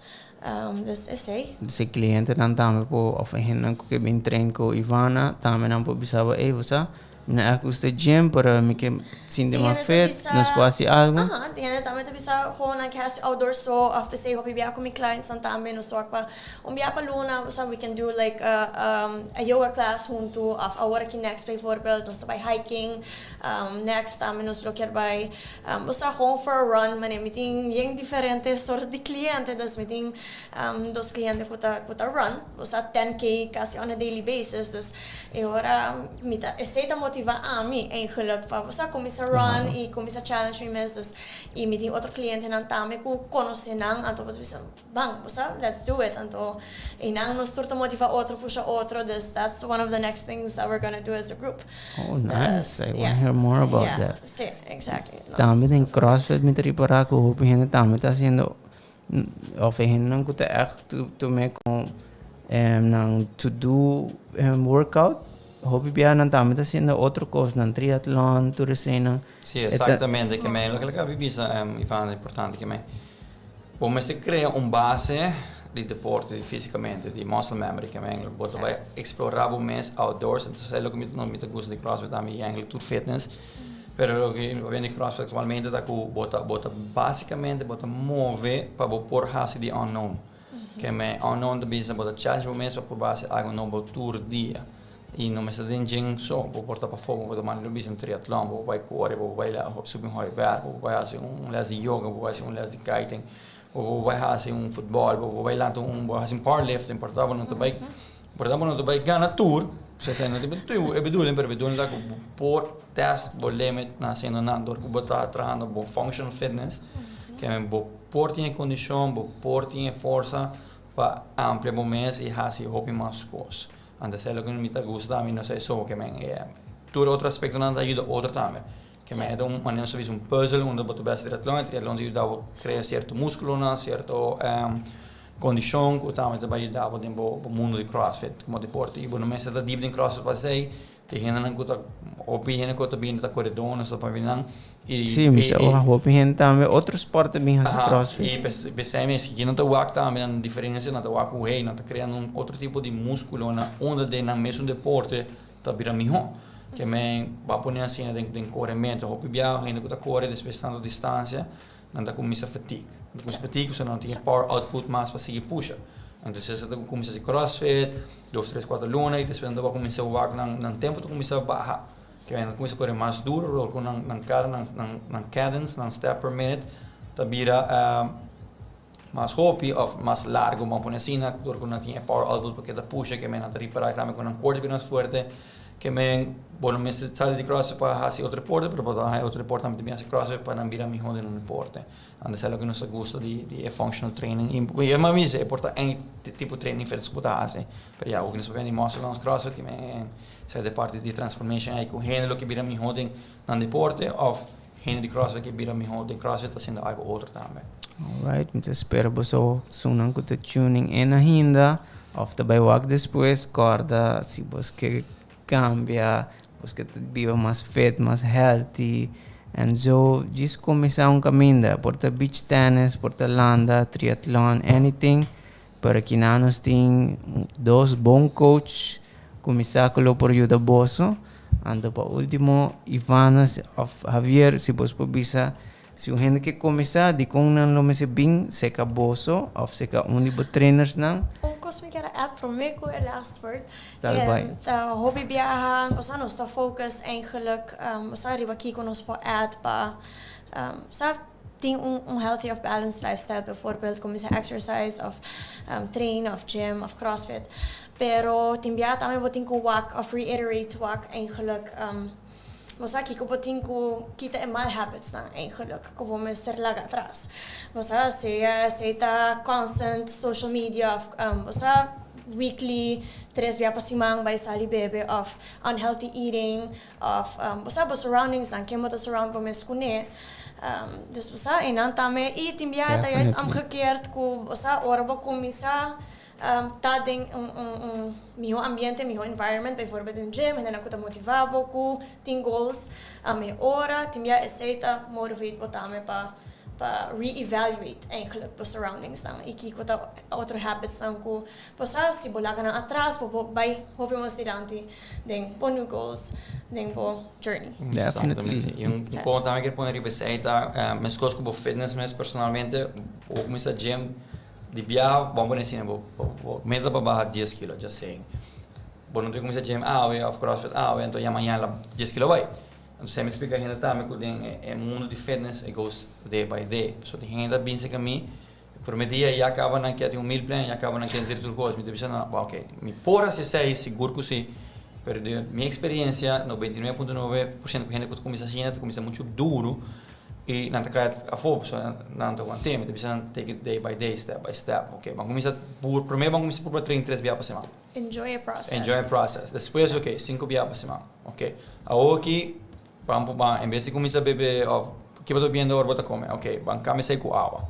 Dus esse. Esse cliente não também po of henna que bem trein com Ivana, também não po bisava você na aku sa gym para me que sinta mais fit, nos passa algo. Tiene também te bisa ho na cast outdoor so of say ho bibia com mi clients também no so pa bia pa luna so we can do like a yoga class junto of a working next by for build no so by hiking next também nos lo quer by usa home for a run mane meeting yang diferentes sort de cliente das meeting dos clientes kuta run usa 10k kasi on a daily basis dus e ora mita esteita motiva a mim eigenlijk para você começar run e começar challenge me mesmo e me tem outro cliente não também que conhece não então você bang você let's do it então e não nos torta motiva outro puxa outro this that's one of the next things that we're going to do as a group. Oh nice, I want to hear more about that. Sí, exactly. Também tem CrossFit me triparar com o gente também está sendo of não que tá echt to make com não to do workout. Hobby bia não também está sendo outra coisa, não triatlon, tudo assim. Sim, exatamente, que me lo que acaba visa Ivan é importante que me como se cria base de deporte fisicamente, de muscle memory que me você vai explorar mais outdoors, então é o que me gosta de CrossFit também, é tudo fitness. Pero o que vem de CrossFit atualmente tá com bota basicamente bota move para por hasi de unknown. Que me unknown de bisa bota challenge mesmo por base algo novo tour dia. E não me está dizendo só, vou portar para fogo, vou tomar um triatlon, vou vai correr, vou vai lá subir um highbar, vou vai fazer lesson de yoga, vou fazer lesson de kiting, vou vai fazer futebol, vou vai lá vou fazer powerlifting, portava no também ganha tour, se tem no tipo é bedoeling da por test vou limit na cena na dor que botar treinando bom functional fitness, que é bom portinha condição, bom portinha força para ampliar bom mês e fazer hobby mais coisas. Antes é o que me gusta a mim não sei só que me todo outro aspecto não ajuda outro também que me é maneira de fazer puzzle onde boto base triatlon ajuda a criar certo músculo na certo condição que também vai ajudar no mundo de CrossFit como deporte e não me está deep em CrossFit para sei tem gente não que opinião que também está corredor não só para vir não e sim mas a opinião também outro esporte bem assim CrossFit e pensei que não está walk também a diferença não está walk o rei não está criando outro tipo de músculo na onde de na mesmo deporte está virando melhor que me vai pôr assim em corrimento hobby bia ainda que está correr despestando distância não está começa fatigue você não tem power output mais para seguir puxa então se você começa a CrossFit 2, 3, 4 lunas e depois você vai começar a walk no tempo tu começa a baixar que ainda começa a correr mais duro com na cadence na step per minute tá vira mais hobby ou mais largo vamos pôr assim na dor quando tinha power output porque tá puxa que me não tá reparar também com um corte bem mais forte que me bueno me sale de CrossFit para fazer outro deporte pero para outro deporte também me hace CrossFit para não virar melhor no deporte antes é o que nos gusta de functional training e uma vez é porta tipo de training fez que fazer pero já o que nos vem de muscle nos CrossFit que me sai de parte de transformation aí com gênero que vira melhor no deporte ou Geen die CrossFit que vira mijo de CrossFit assim da algo outro também. Alright, então espero que você sunan com tuning in ainda. Of the walk depois, corda, se você cambia, você vive mais fit, mais healthy. And so, just começar caminho, por beach tennis, por landa, triathlon, anything. Para que nós tem dois bons coaches, começar com por ajuda bosso. Ando para último, Ivanas of Javier, se você bisa, se o gente que começar, de como não me se bem, se ka bosso, ou se ka de trainers não. Kos me kera app from me ko last word. Daarbij. Hobby biyahan, ons aan ons te focus eigenlijk, ons aan riba kiko ons po ad pa, sa ting healthy of balanced lifestyle bijvoorbeeld, kom je exercise of train of gym of CrossFit. Pero timbiya tami bo ting ko wak of reiterate wak eigenlijk Mosa kiko po ting ko kita mal habits na eigenlijk ko po mister laga atrás. Mosa se ta constant social media of mosa weekly 3 via pasimang by sali bebe of unhealthy eating of mosa bo surroundings ang kemo ta surround po mes kune. Dus mosa inan tame timbia ta juist omgekeerd ko mosa ora bo komisa tading miho ambiente, miho environment, bijvoorbeeld in gym, en dan ako ta motivabo ko, ting goals, may ora, timya eseta, motivate po tame pa re-evaluate eigenlijk po surroundings lang. Ikiko ta otro habits lang ko, po sa sibula ka ng atras, po bay, hopi mo stilanti, ding po new goals, ding po journey. Definitely. Yung ponto também que pone receita, mas coisas como fitness, mas personalmente, ou começar gym, de viajar, vamos ensinar, meta para bajar 10 kilos, já sei. Bom, não tem como gym, of CrossFit, então amanhã lá 10 kilos vai. Então, você me explica ainda também que é mundo de fitness, it goes day by day. So, tem ainda bem que a mim, por meio dia, já acaba na que tem meal plan, já acaba na que tem tudo coisa, me deve pensar, ok, me porra se sei, seguro que sim, pero de minha experiência, 99.9% que a gente começa a começa muito duro, e não está a fogo, não está aguentando, mas precisa take it day by day, step by step, ok? Vamos começar primeiro vamos começar por treinar 3 dias por semana. Enjoy a process. Enjoy a process. Depois, ok, 5 dias por semana, ok? Aqui, vamos em vez de começar a beber, que eu estou vendo agora, vou comer, ok? Vamos começar com água.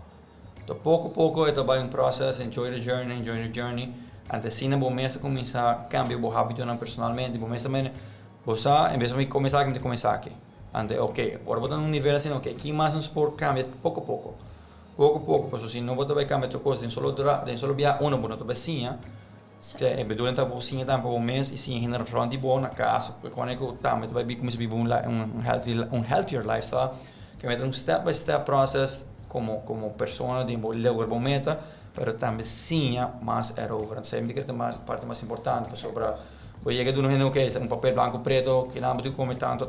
Então, pouco a pouco, então vai process, enjoy the journey. Antes sim, vou começar a cambiar o hábito personalmente, vou também, em vez de começar aqui. Ante, ok, agora botar num nível assim, ok, que mais um sport cambia pouco a pouco, porque se não botar vai cambiar outra coisa, tem só via uma boa nota becinha, que é durante a becinha também por mês e sim ainda restaurante bom na casa, porque quando é que também vai começar a viver um healthier lifestyle, que é um step by step process como pessoa de levar bom meta, pero também sim mais era over, então sempre que é a parte mais importante sobre hoje é que tu não tem ok, papel branco preto que não tu come tanto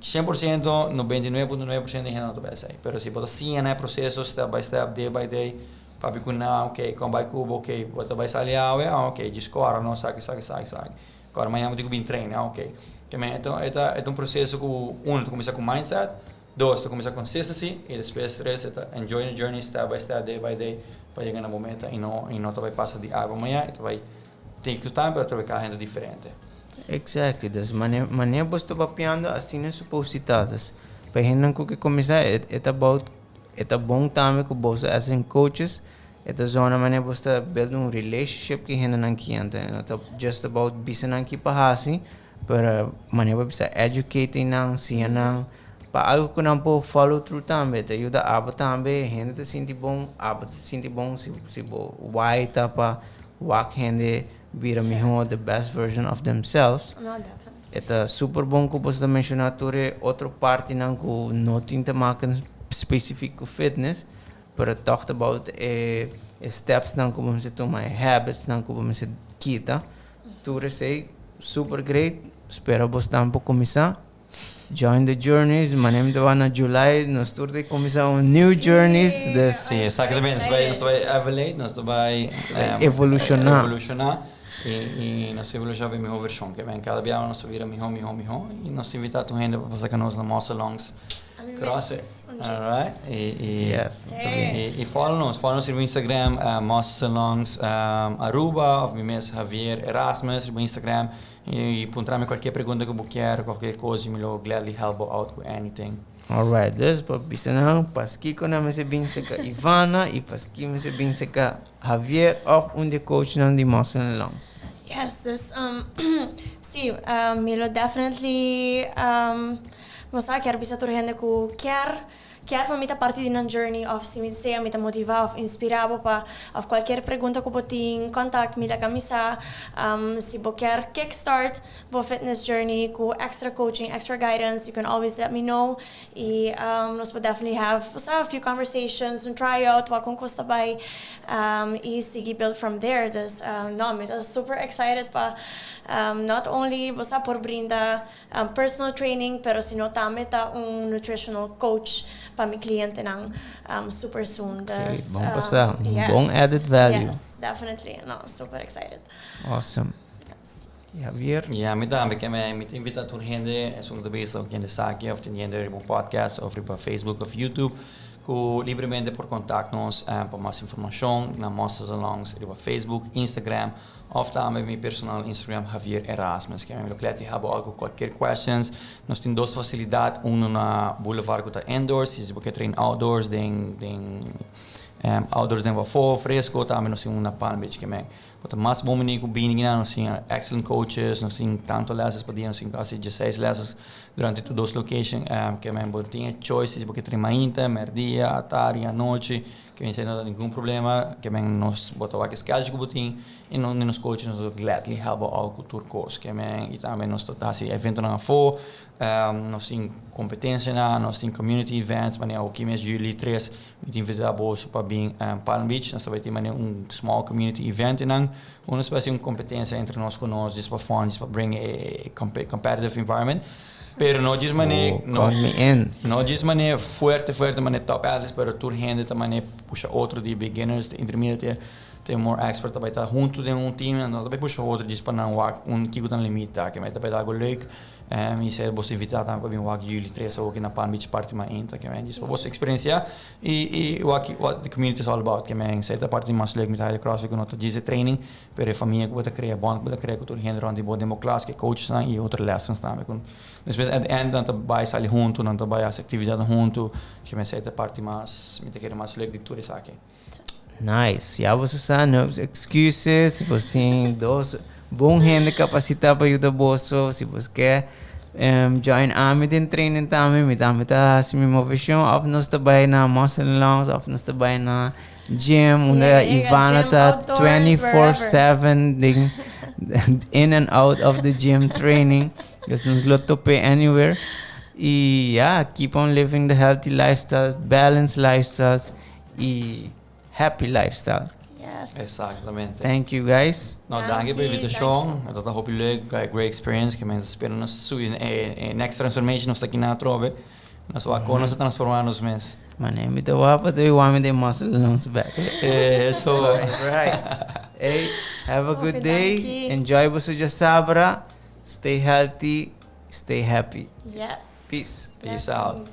100%, 99.9% de gente não vai sair. Pero se você sim é processo step by step, day by day, para que não, ok, como vai cubo, ok, você vai sair ok, discorda, não sabe. Agora amanhã eu vou treinar, ok. Então é um processo que tu começa com mindset, 2 tu começa com consistency e depois 3 enjoy the journey step by step, day by day, para chegar no momento e não tu vai passar de água amanhã, e tu vai ter que estar para trabalhar gente diferente. Exactly, das maneira você papiando assim é supositadas. Para gente que começar é bom também que você as coaches, é zona maneira você build relationship que gente não quer, não just about bisa não que passar, para maneira você educate não, se não, para algo que não pode follow through também, te ajuda a também, gente te sente bom, se bo white para walk gente vira melhor the best version of themselves. No, definitely. É super bom que você mencionar outra parte não que não tem que maken específico fitness, pero talk about steps não que você toma, habits não que você quita. Tudo sei super great. Espero você também começar. Join the journeys. Manem de na July nós todos começar new journeys. Sim, exatamente. Nós vai evaluate, nós vai evolucionar. E nós evolucionar bem melhor versão, que vem cada dia nós vira melhor e nós invitamos a gente para fazer conosco na Muscle Longs CrossFit. Alright? Yes. E follow-nos no Instagram, Muscle Aruba, of mes Javier Erasmus no Instagram. E puntrame qualquer pergunta que você quer, qualquer coisa, me lo gladly help out with anything. Alright, dus bisa na paski ko na masabing sa ka Ivana e paski masabing sa ka Javier of the coach ng the Muscle Lungs. Yes, dus sim, Milo definitely mosa quer bisa turhende ku quer para mita parte de uma journey of se me sei mita motivar of inspirar para of qualquer pergunta que botin contact mila camisa se bo quer kickstart bo fitness journey ku extra coaching extra guidance you can always let me know e nós podemos definitely have a few conversations and try out what conquista by e seguir build from there dus no mita super excited pa not only bosa por brinda personal training pero sino também tá nutritional coach para mi cliente ng super soon. Okay, bom passar. Bom added value. Yes, definitely. No, super excited. Awesome. Yes. Javier? Ja, met dan, ik heb met invita tur gente, sono de base ook in de zaakje of in de podcast of op Facebook of YouTube. Ku livremente por contact-nos para mais informação na Muscle Lungs op Facebook, Instagram of também meu personal Instagram Javier Erasmus. Que me lo cliente hebben algo qualquer questions. Nós temos duas facilidades, uma na Boulevard que está indoors, se você quer outdoors, outdoors den wat voor fresco, também nós temos uma Palm Beach que me. Wat mais bom manier com bem nós temos excellent coaches, nós temos tanto lessons para dia, nós temos quase 16 lessons durante todas as locations, que me botinha choices, porque tem mainta, merdia, à tarde, à noite, que me não nenhum problema, que me nós botava que schedule que botin e nos coaches nós gladly help ao cultura course, que me e também nós tá assim evento na for, nós temos competência nós temos community events, mas o que mês de julho 3 me invita para bem Palm Beach, nós vai ter small community event uma espécie de competência entre nós conosco, para fun, para bring a competitive environment. Pero no diz mané, no diz mané fuerte mané top athletes, pero tur gente também puxa outro de beginners, de intermediate, tem more expert também tá junto de time, não também puxa outro diz para não que tá limita, que vai também algo leuk. E se você invitar também para vir o Juli 3 ou aqui na Palm Beach Party mais ainda, que vem diz para você experienciar e what the community is all about, que vem se a parte mais leuk met hele CrossFit com outra diz training, pero família que você cria bond, você cria com todo gente rond de boa demo class, que coaches e outras lessons também com depois at the end dan vai sair junto, dan vai as atividades junto, que vem se a parte mais me te quer mais leuk de tudo isso aqui. Nice. Já você sabe, no excuses, você tem dois bom gente capacitado para ajudar você, se você quer join AMI din training também, me dá se me motivation, of nós também na Muscle Lungs, of nós também na gym, onde Ivana tá 24/7 in and out of the gym training, just nos lotope anywhere. E keep on living the healthy lifestyle, balanced lifestyles e happy lifestyle. Yes. Exatamente. Thank you guys. Nou, dank je voor de invitatie. Dat hoop je leuk, great experience. Que mensen spelen nos next transformation of aqui na trove. Nós vamos transformar nos mês. Mano, me deu apa tu want the muscle lungs back. So right. Hey, have a good day. Enjoy Busuja Sabra. Stay healthy. Stay happy. Yes. Peace. Peace out.